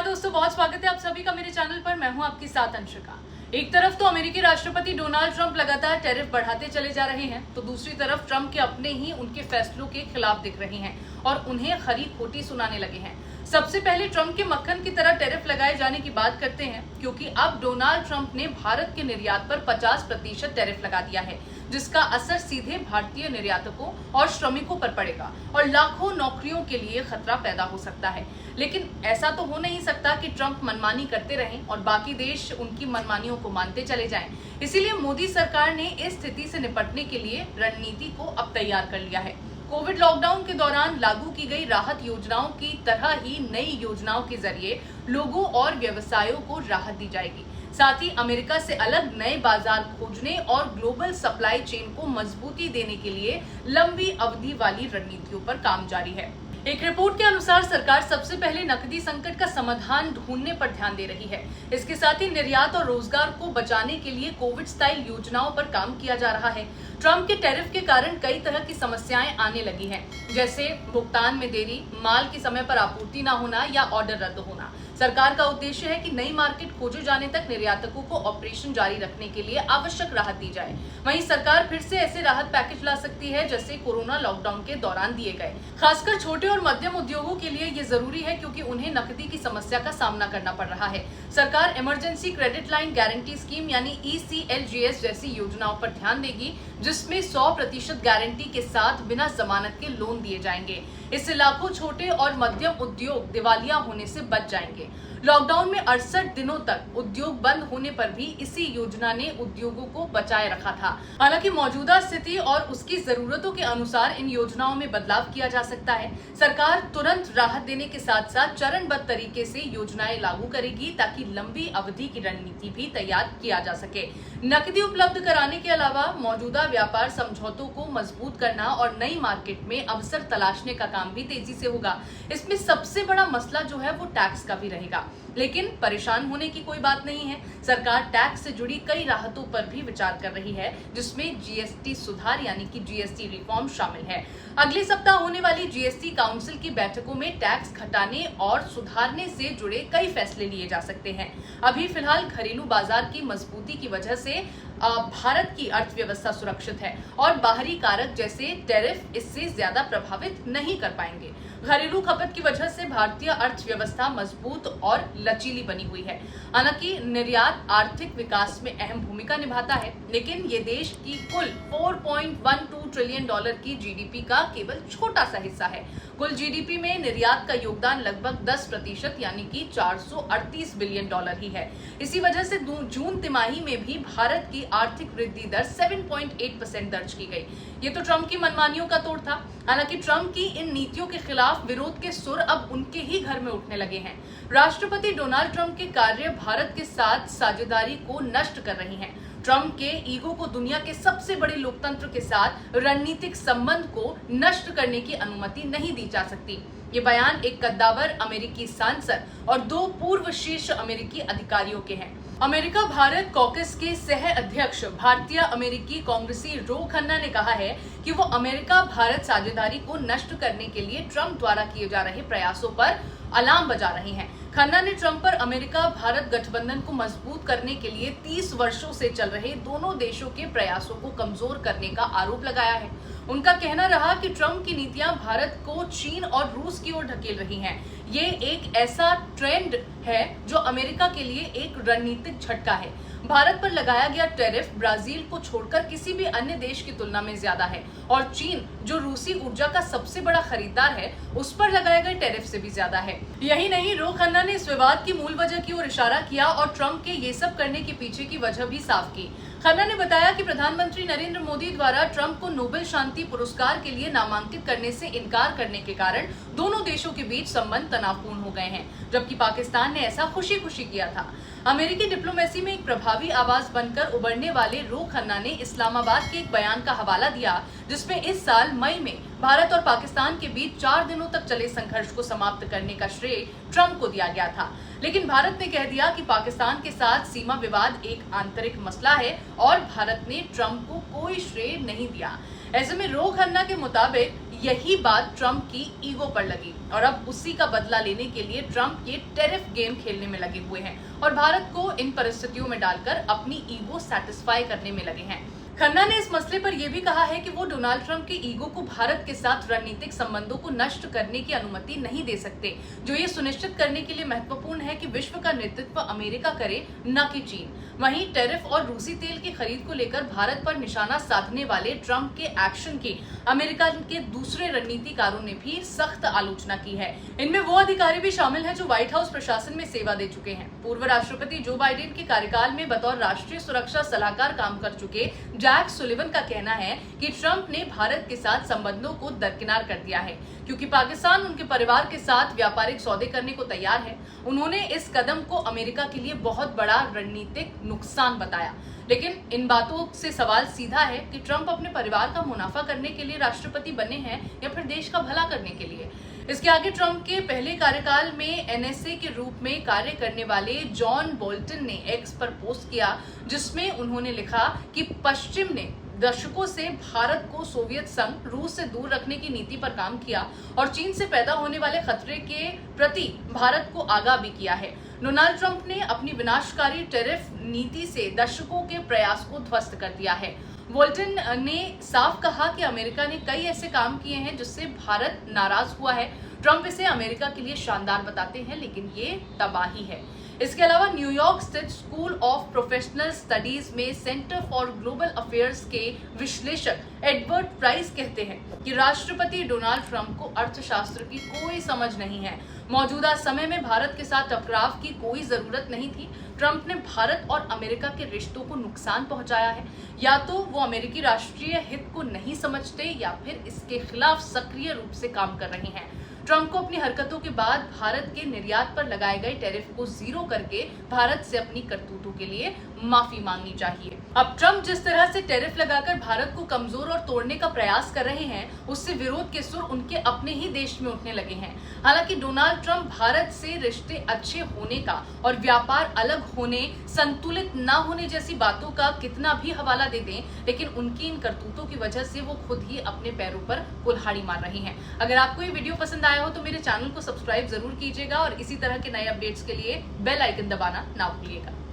दोस्तों, बहुत स्वागत है आप सभी का मेरे चैनल पर। मैं हूं आपके साथ अंशिका। एक तरफ तो अमेरिकी राष्ट्रपति डोनाल्ड ट्रंप लगातार टैरिफ बढ़ाते चले जा रहे हैं, तो दूसरी तरफ ट्रंप के अपने ही उनके फैसलों के खिलाफ दिख रहे हैं और उन्हें खरी खोटी सुनाने लगे हैं। सबसे पहले ट्रंप के मक्खन की तरह टैरिफ लगाए जाने की बात करते हैं, क्योंकि अब डोनाल्ड ट्रंप ने भारत के निर्यात पर 50% टैरिफ लगा दिया है, जिसका असर सीधे भारतीय निर्यातकों और श्रमिकों पर पड़ेगा और लाखों नौकरियों के लिए खतरा पैदा हो सकता है। लेकिन ऐसा तो हो नहीं सकता कि ट्रंप मनमानी करते रहें और बाकी देश उनकी मनमानियों को मानते चले जाएं। इसीलिए मोदी सरकार ने इस स्थिति से निपटने के लिए रणनीति को अब तैयार कर लिया है। कोविड लॉकडाउन के दौरान लागू की गई राहत योजनाओं की तरह ही नई योजनाओं के जरिए लोगों और व्यवसायों को राहत दी जाएगी। साथ ही अमेरिका से अलग नए बाजार खोजने और ग्लोबल सप्लाई चेन को मजबूती देने के लिए लंबी अवधि वाली रणनीतियों पर काम जारी है। एक रिपोर्ट के अनुसार सरकार सबसे पहले नकदी संकट का समाधान ढूंढने पर ध्यान दे रही है। इसके साथ ही निर्यात और रोजगार को बचाने के लिए कोविड स्टाइल योजनाओं पर काम किया जा रहा है। ट्रंप के टैरिफ के कारण कई तरह की समस्याएं आने लगी हैं, जैसे भुगतान में देरी, माल की समय पर आपूर्ति न होना या ऑर्डर रद्द होना। सरकार का उद्देश्य है कि नई मार्केट खोजे जाने तक निर्यातकों को ऑपरेशन जारी रखने के लिए आवश्यक राहत दी जाए। वहीं सरकार फिर से ऐसे राहत पैकेज ला सकती है जैसे कोरोना लॉकडाउन के दौरान दिए गए। खासकर छोटे और मध्यम उद्योगों के लिए ये जरूरी है, क्योंकि उन्हें नकदी की समस्या का सामना करना पड़ रहा है। सरकार emergency credit line guarantee scheme यानी ECLGS जैसी योजनाओं पर ध्यान देगी, जिसमें 100% गारंटी के साथ बिना जमानत के लोन दिए जाएंगे। इससे लाखों छोटे और मध्यम उद्योग दिवालिया होने से बच जाएंगे। लॉकडाउन में 68 दिनों तक उद्योग बंद होने पर भी इसी योजना ने उद्योगों को बचाए रखा था। हालांकि मौजूदा स्थिति और उसकी जरूरतों के अनुसार इन योजनाओं में बदलाव किया जा सकता है। सरकार तुरंत राहत देने के साथ साथ चरणबद्ध तरीके से योजनाएं लागू करेगी, ताकि लंबी अवधि की रणनीति भी तैयार किया जा सके। नकदी उपलब्ध कराने के अलावा मौजूदा व्यापार समझौतों को मजबूत करना और नई मार्केट में अवसर तलाशने का काम भी तेजी से होगा। इसमें सबसे बड़ा मसला जो है वो टैक्स का भी रहेगा, लेकिन परेशान होने की कोई बात नहीं है। सरकार टैक्स से जुड़ी कई राहतों पर भी विचार कर रही है, जिसमें GST सुधार यानी कि GST रिफॉर्म शामिल है। अगले सप्ताह होने वाली GST काउंसिल की बैठकों में टैक्स घटाने और सुधारने से जुड़े कई फैसले लिए जा सकते हैं। अभी फिलहाल घरेलू बाजार की मजबूती की वजह से भारत की अर्थव्यवस्था सुरक्षित है और बाहरी कारक जैसे टैरिफ इससे ज्यादा प्रभावित नहीं कर पाएंगे। घरेलू खपत की वजह से भारतीय अर्थव्यवस्था मजबूत और लचीली बनी हुई है। हालांकि निर्यात आर्थिक विकास में अहम भूमिका निभाता है, लेकिन ये देश की कुल $4.12 ट्रिलियन की GDP का केवल छोटा सा हिस्सा है। कुल GDP में निर्यात का योगदान लगभग 10% यानी कि $438 बिलियन ही है। इसी वजह से जून तिमाही में भी भारत की आर्थिक वृद्धि दर 7.8% दर्ज की गई। ये तो ट्रंप की मनमानियों का तोड़ था। हालांकि ट्रंप की इन नीतियों के खिलाफ विरोध के सुर अब उनके ही घर में उठने लगे हैं। राष्ट्रपति डोनाल्ड ट्रंप के कार्य भारत के साथ साझेदारी को नष्ट कर रही हैं। ट्रंप के ईगो को दुनिया के सबसे बड़े लोकतंत्र के साथ रणनीतिक संबंध को नष्ट करने की अनुमति नहीं दी जा सकती। ये बयान एक कद्दावर अमेरिकी सांसद और 2 पूर्व शीर्ष अमेरिकी अधिकारियों के हैं। अमेरिका भारत कॉकस के सह अध्यक्ष भारतीय अमेरिकी कांग्रेसी रो खन्ना ने कहा है कि वो अमेरिका भारत साझेदारी को नष्ट करने के लिए ट्रंप द्वारा किए जा रहे प्रयासों पर अलार्म बजा रहे हैं। खन्ना ने ट्रंप पर अमेरिका भारत गठबंधन को मजबूत करने के लिए 30 वर्षों से चल रहे दोनों देशों के प्रयासों को कमजोर करने का आरोप लगाया है। उनका कहना रहा कि ट्रंप की नीतियां भारत को चीन और रूस की ओर ढकेल रही हैं। ये एक ऐसा ट्रेंड है जो अमेरिका के लिए एक रणनीतिक झटका है। भारत पर लगाया गया टैरिफ ब्राजील को छोड़कर किसी भी अन्य देश की तुलना में ज्यादा है और चीन, जो रूसी ऊर्जा का सबसे बड़ा खरीदार है, उस पर लगाए गए टैरिफ से भी ज्यादा है। यही नहीं, रो खन्ना ने इस विवाद की मूल वजह की ओर इशारा किया और ट्रंप के ये सब करने के पीछे की वजह भी साफ की। खन्ना ने बताया कि प्रधानमंत्री नरेंद्र मोदी द्वारा ट्रंप को नोबेल शांति पुरस्कार के लिए नामांकित करने से इनकार करने के कारण दोनों देशों के बीच संबंध तनावपूर्ण हो गए हैं, जबकि पाकिस्तान ने ऐसा खुशी खुशी किया था। अमेरिकी डिप्लोमेसी में एक प्रभावी आवाज बनकर उभरने वाले रो खन्ना ने इस्लामाबाद के एक बयान का हवाला दिया, जिसमें इस साल मई में भारत और पाकिस्तान के बीच 4 दिनों तक चले संघर्ष को समाप्त करने का श्रेय ट्रंप को दिया गया था। लेकिन भारत ने कह दिया कि पाकिस्तान के साथ सीमा विवाद एक आंतरिक मसला है और भारत ने ट्रंप को कोई श्रेय नहीं दिया। ऐसे में रो खन्ना के मुताबिक यही बात ट्रंप की ईगो पर लगी और अब उसी का बदला लेने के लिए ट्रंप ये टेरिफ गेम खेलने में लगे हुए हैं और भारत को इन परिस्थितियों में डालकर अपनी ईगो सेटिस्फाई करने में लगे हैं। खन्ना ने इस मसले पर यह भी कहा है कि वो डोनाल्ड ट्रंप के ईगो को भारत के साथ रणनीतिक संबंधों को नष्ट करने की अनुमति नहीं दे सकते, जो ये सुनिश्चित करने के लिए महत्वपूर्ण है कि विश्व का नेतृत्व अमेरिका करे, न कि चीन। वहीं टेरिफ और रूसी तेल की खरीद को लेकर भारत पर निशाना साधने वाले ट्रंप के एक्शन की अमेरिका के दूसरे रणनीतिकारों ने भी सख्त आलोचना की है। इनमें वो अधिकारी भी शामिल हैं जो व्हाइट हाउस प्रशासन में सेवा दे चुके हैं। पूर्व राष्ट्रपति जो बाइडेन के कार्यकाल में बतौर राष्ट्रीय सुरक्षा सलाहकार काम कर चुके जैक सुलिवन का कहना है कि ट्रंप ने भारत के साथ संबंधों को दरकिनार कर दिया है क्योंकि पाकिस्तान उनके परिवार के साथ व्यापारिक सौदे करने को तैयार है। उन्होंने इस कदम को अमेरिका के लिए बहुत बड़ा रणनीतिक नुकसान बताया। लेकिन इन बातों से सवाल सीधा है कि ट्रंप अपने परिवार का मुनाफा करने के लिए राष्ट्रपति बने हैं या फिर देश का भला करने के लिए। इसके आगे ट्रंप के पहले कार्यकाल में एनएसए के रूप में कार्य करने वाले जॉन बोल्टन ने एक्स पर पोस्ट किया, जिसमें उन्होंने लिखा कि पश्चिम ने दशकों से भारत को सोवियत संघ, रूस से दूर रखने की नीति पर काम किया और चीन से पैदा होने वाले खतरे के प्रति भारत को आगाह भी किया है। डोनाल्ड ट्रंप ने अपनी विनाशकारी टेरिफ नीति से दशकों के प्रयास को ध्वस्त कर दिया है। वोल्टन ने साफ कहा कि अमेरिका ने कई ऐसे काम किए हैं जिससे भारत नाराज हुआ है। ट्रंप इसे अमेरिका के लिए शानदार बताते हैं, लेकिन ये तबाही है। इसके अलावा न्यूयॉर्क स्थित स्कूल ऑफ प्रोफेशनल स्टडीज में सेंटर फॉर ग्लोबल अफेयर्स के विश्लेषक एडवर्ड प्राइस कहते हैं कि राष्ट्रपति डोनाल्ड ट्रंप को अर्थशास्त्र की कोई समझ नहीं है। मौजूदा समय में भारत के साथ टकराव की कोई जरूरत नहीं थी। ट्रंप ने भारत और अमेरिका के रिश्तों को नुकसान पहुंचाया है। या तो वो अमेरिकी राष्ट्रीय हित को नहीं समझते या फिर इसके खिलाफ सक्रिय रूप से काम कर रहे हैं। ट्रंप को अपनी हरकतों के बाद भारत के निर्यात पर लगाए गए टैरिफ को जीरो करके भारत से अपनी करतूतों के लिए माफी मांगनी चाहिए। अब ट्रंप जिस तरह से टैरिफ लगाकर भारत को कमजोर और तोड़ने का प्रयास कर रहे हैं, उससे विरोध के सुर उनके अपने ही देश में उठने लगे हैं। हालांकि डोनाल्ड ट्रंप भारत से रिश्ते अच्छे होने का और व्यापार अलग होने, संतुलित न होने जैसी बातों का कितना भी हवाला दे दें, लेकिन उनकी इन करतूतों की वजह से वो खुद ही अपने पैरों पर कुल्हाड़ी मार रही हैं। अगर आपको ये वीडियो पसंद आया हो तो मेरे चैनल को सब्सक्राइब जरूर कीजिएगा और इसी तरह के नए अपडेट्स के लिए बेल आइकन दबाना ना भूलिएगा।